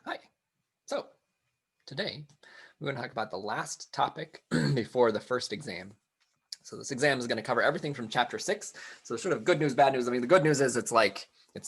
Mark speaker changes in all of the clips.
Speaker 1: Hi. So today we're going to talk about the last topic before the first exam. So this exam is going to cover everything from chapter 6. So sort of good news, bad news. I mean, the good news is it's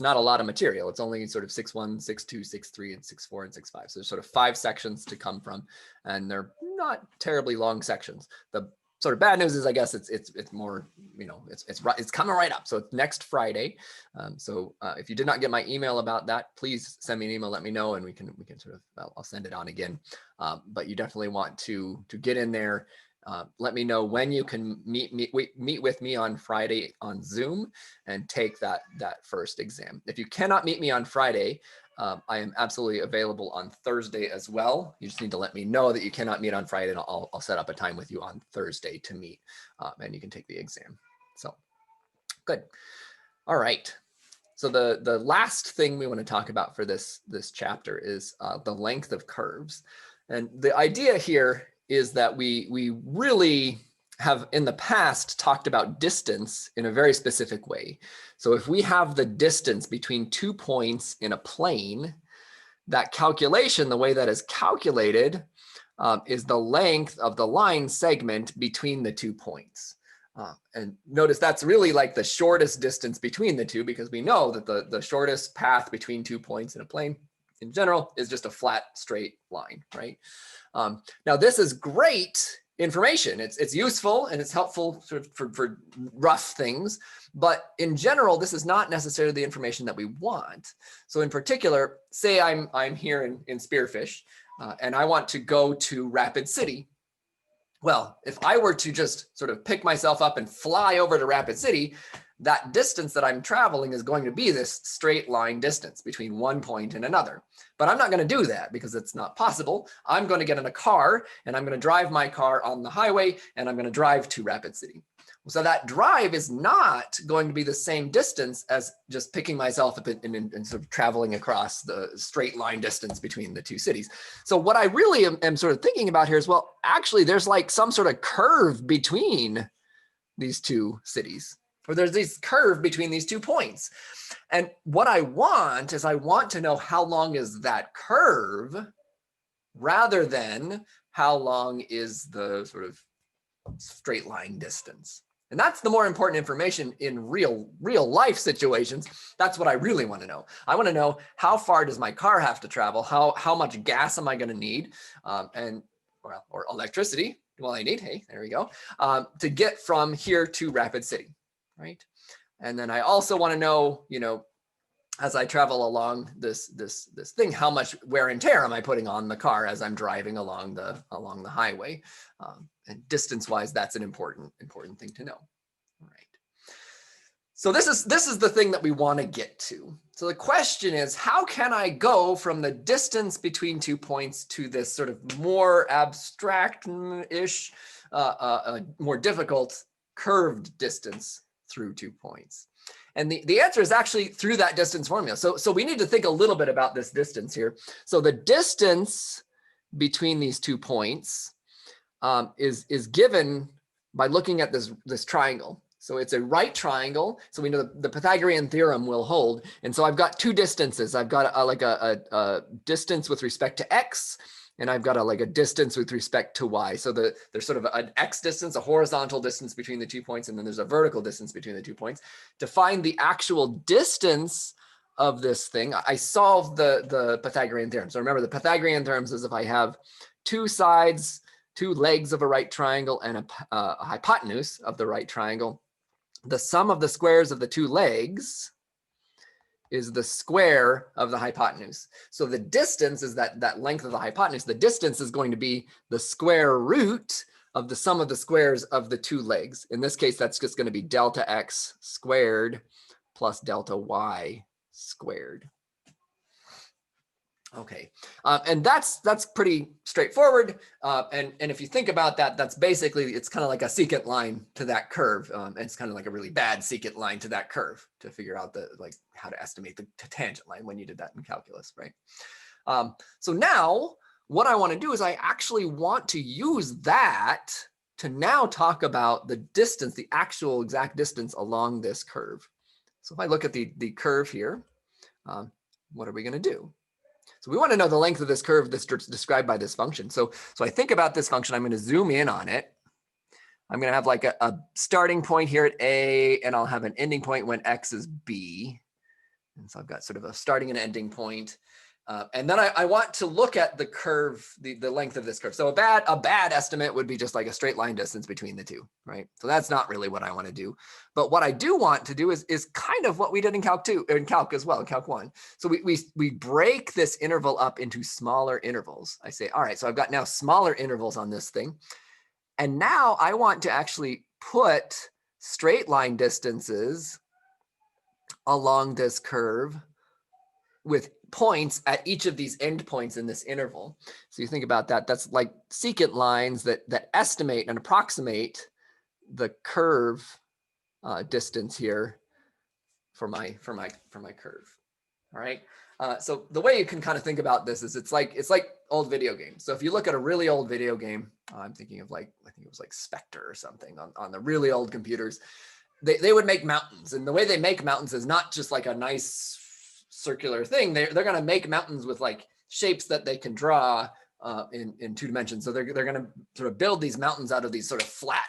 Speaker 1: not a lot of material. It's only sort of 6.1, 6.2, 6.3, and 6.4, and 6.5. So there's sort of 5 sections to come from, and they're not terribly long sections. The sort of bad news is, I guess, it's more, it's coming right up. So it's next Friday. If you did not get my email about that, please send me an email, let me know, and we can sort of, I'll send it on again. But you definitely want to get in there. Let me know when you can meet with me on Friday on Zoom and take that first exam. If you cannot meet me on Friday, I am absolutely available on Thursday as well. You just need to let me know that you cannot meet on Friday, and I'll set up a time with you on Thursday to meet, and you can take the exam. So good. All right. So the last thing we want to talk about for this chapter is the length of curves. And the idea here is that we really have in the past talked about distance in a very specific way. So if we have the distance between 2 points in a plane, that calculation, the way that is calculated, is the length of the line segment between the 2 points. And notice that's really like the shortest distance between the two, because we know that the shortest path between 2 points in a plane in general is just a flat straight line, right? Now this is great information. It's useful and it's helpful sort of for rough things, but in general, this is not necessarily the information that we want. So in particular, say I'm here in Spearfish, and I want to go to Rapid City. Well, if I were to just sort of pick myself up and fly over to Rapid City, that distance that I'm traveling is going to be this straight line distance between one point and another. But I'm not going to do that because it's not possible. I'm going to get in a car and I'm going to drive my car on the highway and I'm going to drive to Rapid City. So that drive is not going to be the same distance as just picking myself up and sort of traveling across the straight line distance between the two cities. So what I really am sort of thinking about here is, well, actually there's like some sort of curve between these two cities, or there's this curve between these 2 points. And what I want is I want to know how long is that curve rather than how long is the sort of straight line distance. And that's the more important information in real life situations. That's what I really want to know. I want to know, how far does my car have to travel? How much gas am I going to need? Or electricity. Well, I need, hey, there we go, to get from here to Rapid City, right? And then I also want to know, as I travel along this thing, how much wear and tear am I putting on the car as I'm driving along the highway? And distance-wise, that's an important thing to know. All right. So this is the thing that we want to get to. So the question is, how can I go from the distance between 2 points to this sort of more abstract-ish, more difficult curved distance through 2 points? And the answer is actually through that distance formula. So we need to think a little bit about this distance here. So the distance between these 2 points is given by looking at this triangle. So it's a right triangle. So we know the Pythagorean theorem will hold. And so I've got 2 distances. I've got a distance with respect to x, and I've got a distance with respect to y. So there's sort of an x distance, a horizontal distance between the 2 points, and then there's a vertical distance between the 2 points. To find the actual distance of this thing, I solved the Pythagorean theorem. So remember, the Pythagorean theorem is if I have 2 sides, 2 legs of a right triangle, and a hypotenuse of the right triangle, the sum of the squares of the 2 legs is the square of the hypotenuse. So the distance is that length of the hypotenuse. The distance is going to be the square root of the sum of the squares of the 2 legs. In this case, that's just going to be delta x squared plus delta y squared. Okay, and that's pretty straightforward. And if you think about that, that's basically, it's kind of like a secant line to that curve. And it's kind of like a really bad secant line to that curve to figure out how to estimate the tangent line when you did that in calculus, right? So now what I want to do is I actually want to use that to now talk about the distance, the actual exact distance along this curve. So if I look at the curve here, what are we going to do? So we want to know the length of this curve that's described by this function. So I think about this function. I'm going to zoom in on it. I'm going to have like a starting point here at A, and I'll have an ending point when X is B. And so I've got sort of a starting and ending point. And then I want to look at the curve, the length of this curve. So a bad estimate would be just like a straight line distance between the two, right? So that's not really what I want to do. But what I do want to do is kind of what we did in Calc 2, in Calc as well, in Calc 1. So we break this interval up into smaller intervals. I say, all right, so I've got now smaller intervals on this thing. And now I want to actually put straight line distances along this curve with points at each of these endpoints in this interval. So you think about that, that's like secant lines that estimate and approximate the curve distance here for my curve. All right. So the way you can kind of think about this is it's like old video games. So if you look at a really old video game, I'm thinking of like, I think it was like Spectre or something on the really old computers, they would make mountains. And the way they make mountains is not just like a nice circular thing. They're going to make mountains with like shapes that they can draw in 2 dimensions. So they're going to sort of build these mountains out of these sort of flat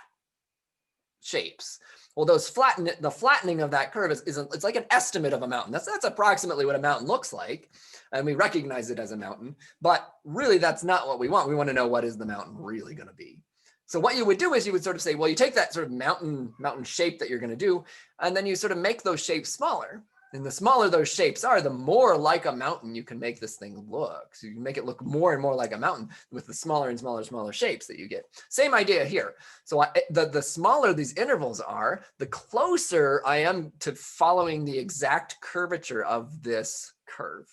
Speaker 1: shapes. Well, the flattening of that curve it's like an estimate of a mountain. That's approximately what a mountain looks like, and we recognize it as a mountain. But really, that's not what we want. We want to know what is the mountain really going to be. So what you would do is you would sort of say, well, you take that sort of mountain shape that you're going to do, and then you sort of make those shapes smaller. And the smaller those shapes are, the more like a mountain you can make this thing look. So you can make it look more and more like a mountain with the smaller and smaller shapes that you get. Same idea here. So the smaller these intervals are, the closer I am to following the exact curvature of this curve.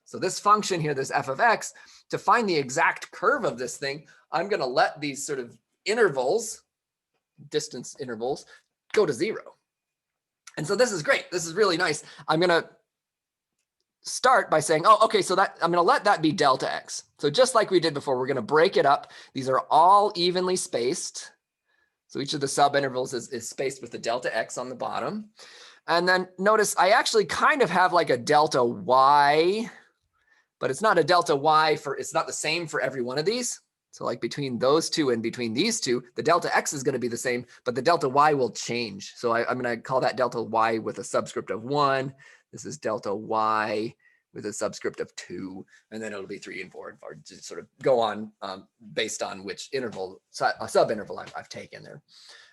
Speaker 1: So this function here, this f of x, to find the exact curve of this thing, I'm going to let these sort of intervals, distance intervals, go to 0. And so this is great. This is really nice. I'm going to start by saying, oh, okay, so that I'm going to let that be delta x. So just like we did before, we're going to break it up. These are all evenly spaced. So each of the subintervals is spaced with the delta x on the bottom. And then notice I actually kind of have like a delta y, but it's not a delta y it's not the same for every one of these. So like between those two and between these two, the delta x is going to be the same, but the delta y will change. So I'm going to call that delta y with a subscript of 1. This is delta y with a subscript of 2, and then it'll be 3 and 4 and 5. Just sort of go on based on which interval, subinterval I've taken there.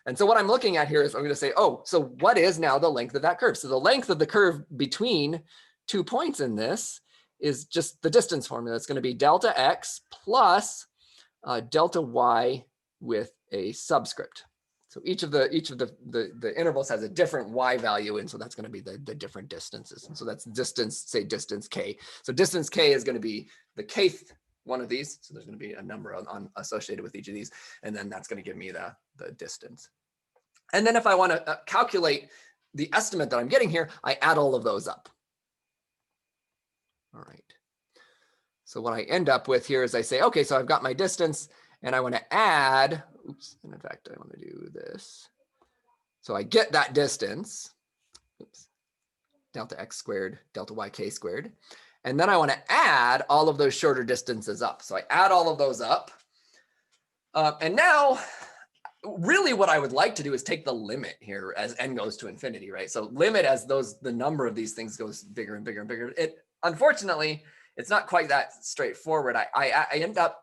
Speaker 1: And so what I'm looking at here is I'm going to say, oh, so what is now the length of that curve? So the length of the curve between 2 points in this is just the distance formula. It's going to be delta x plus delta y with a subscript. So each of the intervals has a different y value, and so that's going to be the different distances. And so that's distance, say distance k. So distance k is going to be the kth one of these. So there's going to be a number associated with each of these, and then that's going to give me the distance. And then if I want to calculate the estimate that I'm getting here, I add all of those up. All right. So what I end up with here is I say, okay, so I've got my distance and I want to add, oops, and in fact, I want to do this. So I get that distance, oops, delta x squared, delta yk squared. And then I want to add all of those shorter distances up. So I add all of those up. And now, really what I would like to do is take the limit here as n goes to infinity, right? So limit as the number of these things goes bigger and bigger and bigger. Unfortunately, it's not quite that straightforward. I end up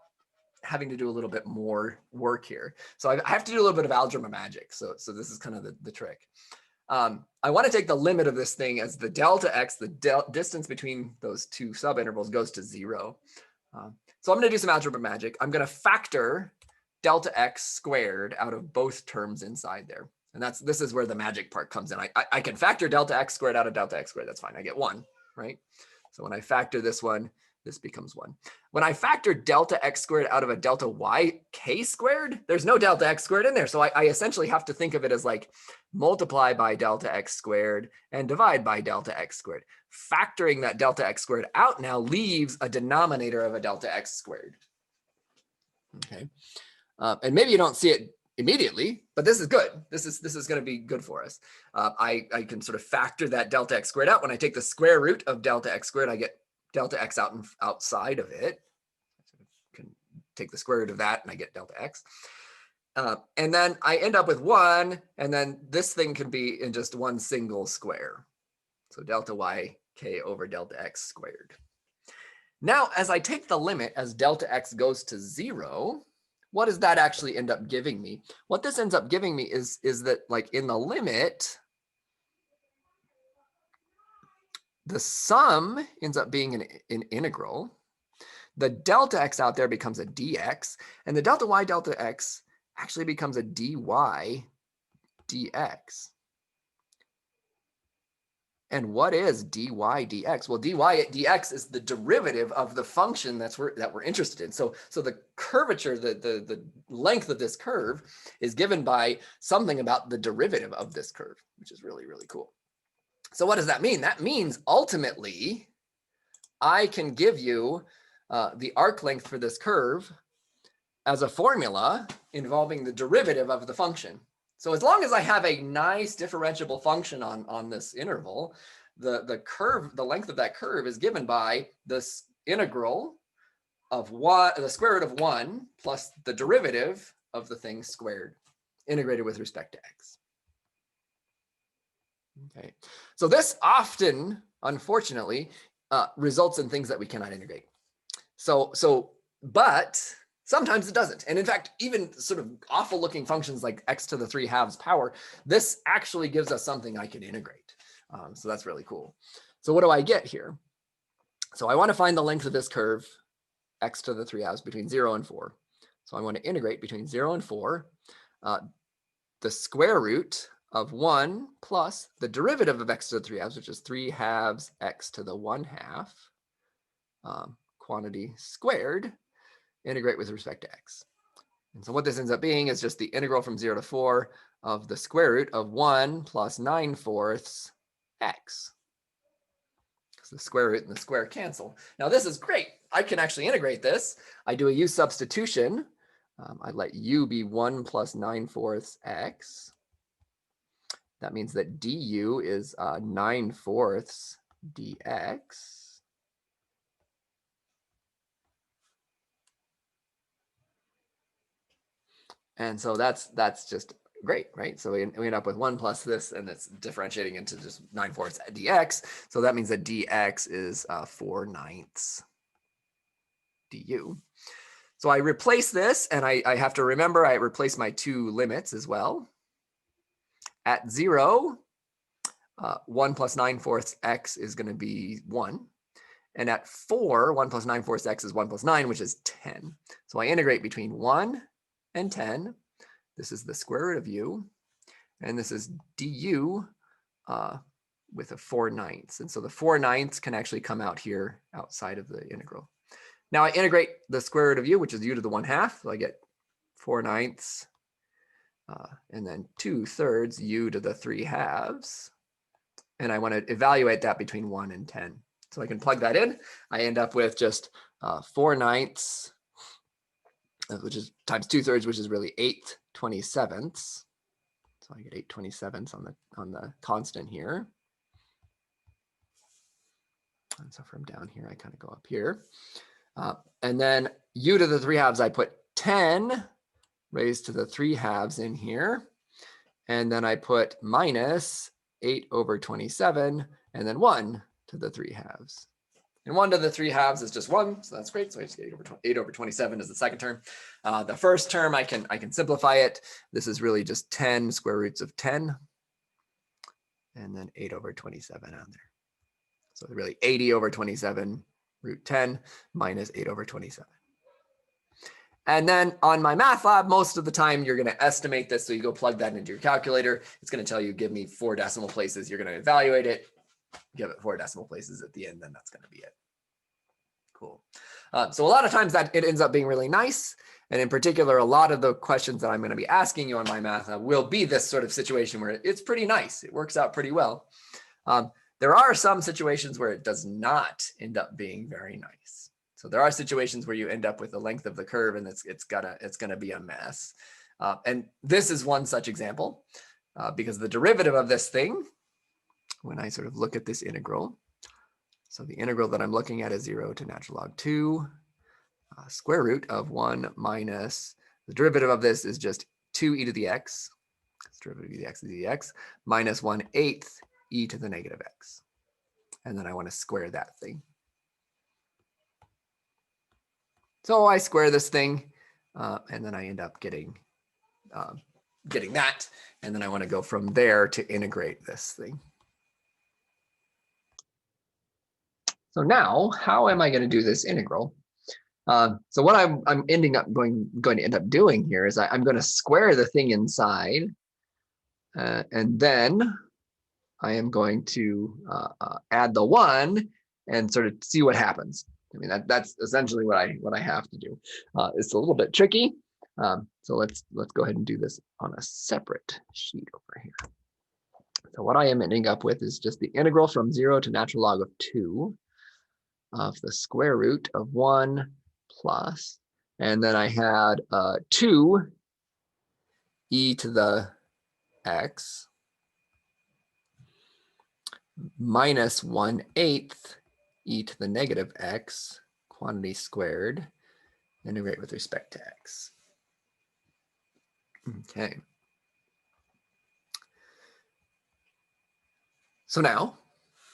Speaker 1: having to do a little bit more work here. So I have to do a little bit of algebra magic. So this is kind of the trick. I want to take the limit of this thing as the delta x, the distance between those two subintervals goes to 0. So I'm going to do some algebra magic. I'm going to factor delta x squared out of both terms inside there. And this is where the magic part comes in. I can factor delta x squared out of delta x squared. That's fine. I get 1, right? So when I factor this one, this becomes 1. When I factor delta x squared out of a delta yk squared, there's no delta x squared in there. So I essentially have to think of it as like multiply by delta x squared and divide by delta x squared. Factoring that delta x squared out now leaves a denominator of a delta x squared. Okay. And maybe you don't see it immediately, but this is good. This is going to be good for us. I can sort of factor that delta x squared out. When I take the square root of delta x squared, I get delta x outside of it. I can take the square root of that and I get delta x. And then I end up with 1, and then this thing can be in just one single square. So delta y k over delta x squared. Now, as I take the limit as delta x goes to 0, what does that actually end up giving me? What this ends up giving me is that, like, in the limit, the sum ends up being an integral. The delta x out there becomes a dx, and the delta y delta x actually becomes a dy dx. And what is dy dx? Well, dy dx is the derivative of the function that we're interested in. So the curvature, the length of this curve is given by something about the derivative of this curve, which is really, really cool. So what does that mean? That means ultimately, I can give you the arc length for this curve as a formula involving the derivative of the function. So as long as I have a nice differentiable function on this interval, the curve, the length of that curve is given by this integral of the square root of 1 plus the derivative of the thing squared, integrated with respect to x. Okay, so this often, unfortunately, results in things that we cannot integrate. But sometimes it doesn't. And in fact, even sort of awful looking functions like x to the 3/2 power, this actually gives us something I can integrate. So that's really cool. So what do I get here? So I want to find the length of this curve, x to the 3/2 between 0 and 4. So I want to integrate between 0 and 4, the square root of 1 plus the derivative of x to the 3/2, which is 3/2 x to the 1/2, quantity squared, integrate with respect to x. And so what this ends up being is just the integral from 0 to 4 of the square root of 1 plus 9/4 x. So the square root and the square cancel. Now this is great. I can actually integrate this. I do a u substitution. I let u be 1 plus 9/4 x. That means that du is 9/4 dx. And so that's just great, right? So we end up with 1 plus this, and it's differentiating into just 9/4 dx. So that means that dx is 4/9 du. So I replace this, and I have to remember I replace my two limits as well. At 0, 1 plus 9/4 x is going to be 1. And at 4, 1 plus 9/4 x is 1 plus 9, which is 10. So I integrate between 1 and 10. This is the square root of u. And this is du with a 4/9. And so the 4/9 can actually come out here outside of the integral. Now I integrate the square root of u, which is u to the 1/2. So I get 4/9 and then 2/3 u to the 3/2. And I want to evaluate that between 1 and 10. So I can plug that in. I end up with just 4/9, which is times 2/3, which is really 8/27. So I get 8/27 on the constant here. And so from down here, I kind of go up here. And then u to the 3/2, I put 10 raised to the 3/2 in here. And then I put minus 8/27, and then 1 to the 3/2. And 1 to the 3/2 is just 1, so that's great. So I just get 8/27 is the second term. The first term, I can simplify it. This is really just 10 square roots of 10, and then 8/27 on there. So really 80/27 root 10 minus 8/27. And then on my math lab, most of the time you're going to estimate this. So you go plug that into your calculator. It's going to tell you, give me 4 decimal places. You're going to evaluate it, give it 4 decimal places at the end, then that's going to be it. Cool. So a lot of times that it ends up being really nice. And in particular, a lot of the questions that I'm going to be asking you on my math lab will be this sort of situation where it's pretty nice. It works out pretty well. There are some situations where it does not end up being very nice. So there are situations where you end up with the length of the curve and it's gonna be a mess. And this is one such example because the derivative of this thing, when I sort of look at this integral, So the integral that I'm looking at is 0 to natural log 2 square root of 1 minus, the derivative of this is just 2 e to the x, derivative of the x is the x, minus 1/8 e to the negative x. And then I want to square that thing. So I square this thing, and then I end up getting that. And then I want to go from there to integrate this thing. So now, how am I going to do this integral? So what I'm going to end up doing here is I'm going to square the thing inside, and then I am going to add the 1 and sort of see what happens. I mean, that's essentially what I have to do. It's a little bit tricky. So let's go ahead and do this on a separate sheet over here. So what I am ending up with is just the integral from 0 to natural log of 2 of the square root of 1 plus, and then I had 2 e to the x minus 1/8 e to the negative x, quantity squared, integrate with respect to x. Okay. So now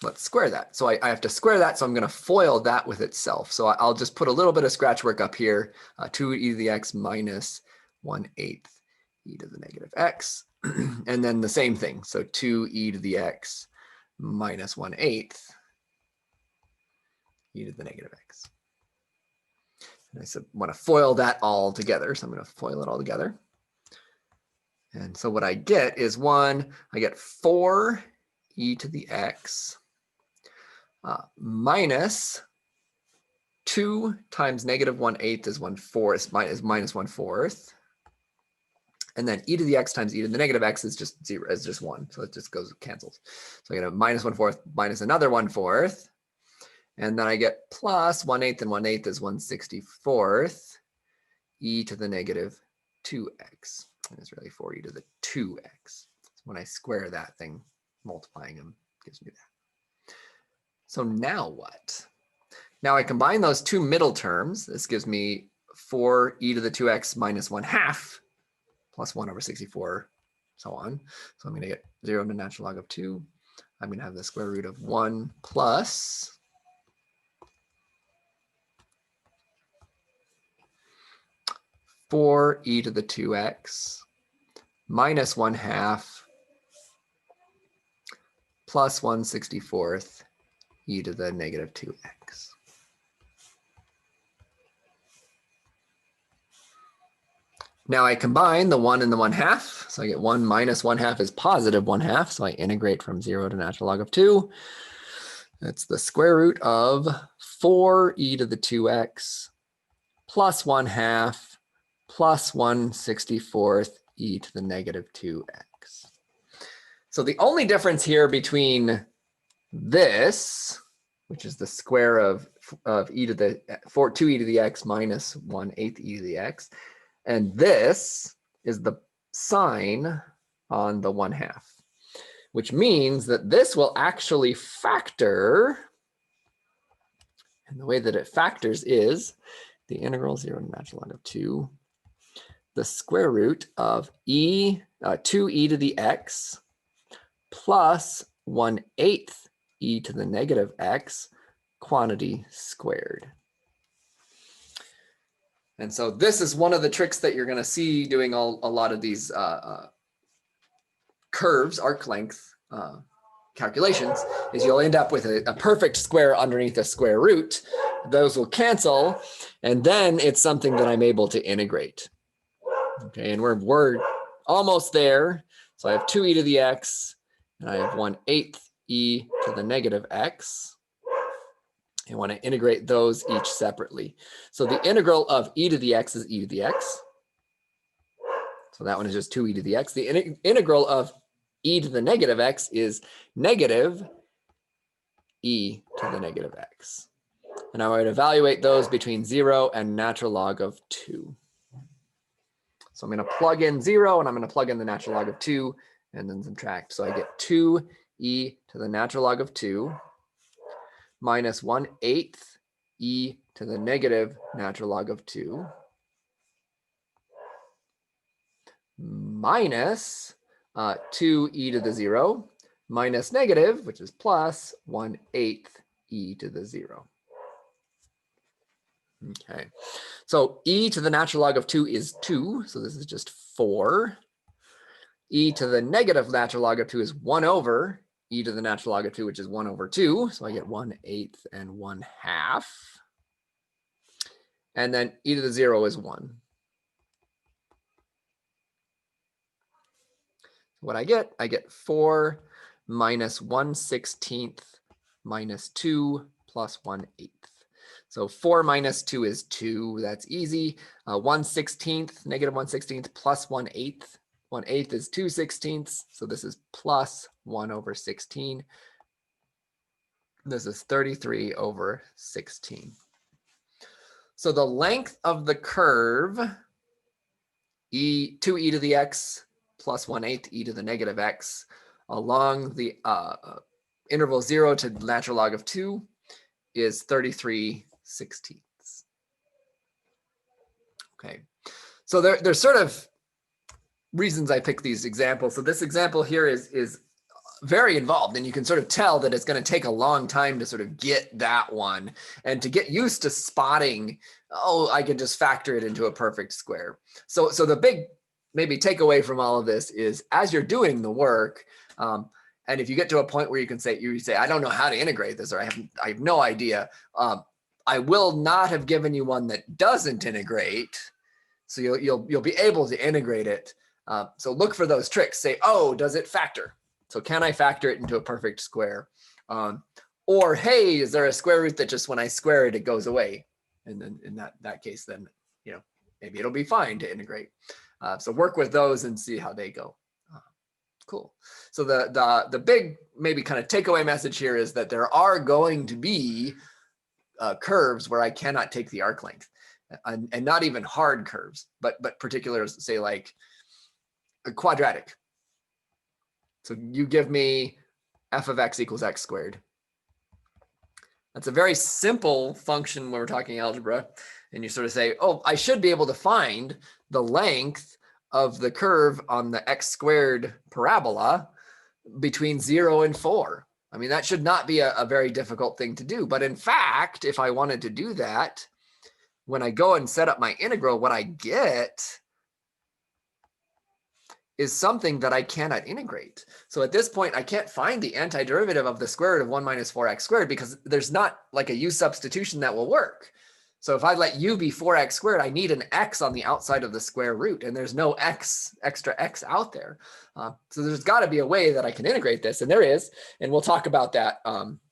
Speaker 1: let's square that. So I have to square that, so I'm going to FOIL that with itself. So I'll just put a little bit of scratch work up here, 2 e to the x minus 1/8 e to the negative x. And then the same thing, so 2 e to the x minus 1/8 e to the negative x. And I want to FOIL that all together, so I'm going to FOIL it all together. And so what I get is I get 4 e to the x minus 2 times negative 1/8 is 1/4 is minus 1/4. And then e to the x times e to the negative x is just 0, is just 1. So it just cancels. So I get a minus 1/4 minus another 1/4. And then I get plus 1/8, and 1/8 is 1/64 e to the negative 2x. And it's really 4 e to the 2x. So when I square that thing, multiplying them gives me that. So now what? Now I combine those two middle terms. This gives me 4 e to the 2x minus 1/2 plus 1/64, so on. So I'm going to get 0 to natural log of 2. I'm going to have the square root of 1 plus 4 e to the 2x minus 1/2 plus 1/64 e to the negative 2x. Now I combine the 1 and the 1/2. So I get 1 minus 1/2 is positive 1/2. So I integrate from 0 to natural log of 2. That's the square root of 4 e to the 2x plus 1/2 plus 1/64 e to the negative 2x. So the only difference here between this, which is the square of e to the 2 e to the x minus 1/8 e to the x, and this is the sign on the 1/2, which means that this will actually factor. And the way that it factors is the integral 0 to natural log of 2, the square root of 2e to the x plus 1/8 e to the negative x, quantity squared. And so this is one of the tricks that you're going to see doing a lot of these curves, arc length calculations, is you'll end up with a perfect square underneath a square root. Those will cancel, and then it's something that I'm able to integrate. Okay, and we're almost there. So I have 2e to the x, and I have 1/8 e to the negative x. I want to integrate those each separately. So the integral of e to the x is e to the x. So that one is just 2e to the x. The integral of e to the negative x is negative e to the negative x. And I would evaluate those between 0 and natural log of 2. So I'm going to plug in 0, and I'm going to plug in the natural log of 2, and then subtract. So I get 2e to the natural log of 2 minus 1/8 e to the negative natural log of 2 minus 2e to the 0 minus negative, which is plus 1/8 e to the 0. Okay, so e to the natural log of 2 is 2, so this is just 4. E to the negative natural log of 2 is 1 over e to the natural log of 2, which is 1 over 2, so I get 1/8 and 1/2. And then e to the 0 is 1. What I get 4 minus 1/16 minus 2 plus 1/8. So 4 minus 2 is 2. That's easy. 1/16, negative 1/16 plus 1/8. 1/8 is 2/16. So this is plus 1 over 16. This is 33 over 16. So the length of the curve, 2e to the x plus 1/8 e to the negative x along the interval 0 to natural log of 2 is 33/16. Okay, so there's sort of reasons I pick these examples. So this example here is very involved, and you can sort of tell that it's going to take a long time to sort of get that one and to get used to spotting, oh, I can just factor it into a perfect square. So the big maybe takeaway from all of this is as you're doing the work, and if you get to a point where you say, I don't know how to integrate this, or I have no idea, I will not have given you one that doesn't integrate. So you'll be able to integrate it. So look for those tricks. Say, oh, does it factor? So can I factor it into a perfect square? Or hey, is there a square root that just when I square it, it goes away? And then in that case, then maybe it'll be fine to integrate. So work with those and see how they go. Cool. So the big maybe kind of takeaway message here is that there are going to be curves where I cannot take the arc length, and not even hard curves, but particulars, say like a quadratic. So you give me f of x equals x squared. That's a very simple function when we're talking algebra. And you sort of say, oh, I should be able to find the length of the curve on the x squared parabola between 0 and 4. I mean, that should not be a very difficult thing to do. But in fact, if I wanted to do that, when I go and set up my integral, what I get is something that I cannot integrate. So at this point, I can't find the antiderivative of the square root of 1 minus 4x squared because there's not like a u substitution that will work. So if I let u be 4x squared, I need an x on the outside of the square root, and there's no extra x out there. So there's got to be a way that I can integrate this, and there is, and we'll talk about that.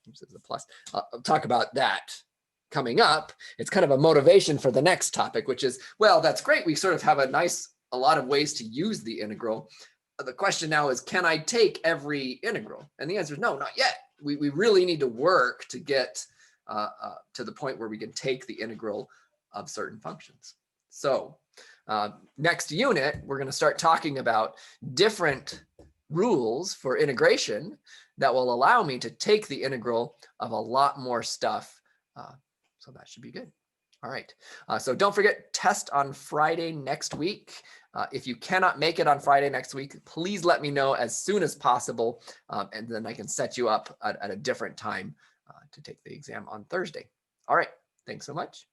Speaker 1: This is a plus. I'll talk about that coming up. It's kind of a motivation for the next topic, which is, well, that's great. We sort of have a lot of ways to use the integral. The question now is, can I take every integral? And the answer is no, not yet. We really need to work to get to the point where we can take the integral of certain functions. So next unit, we're going to start talking about different rules for integration that will allow me to take the integral of a lot more stuff. So that should be good. All right. So don't forget, test on Friday next week. If you cannot make it on Friday next week, please let me know as soon as possible, and then I can set you up at a different time to take the exam on Thursday. All right. Thanks so much.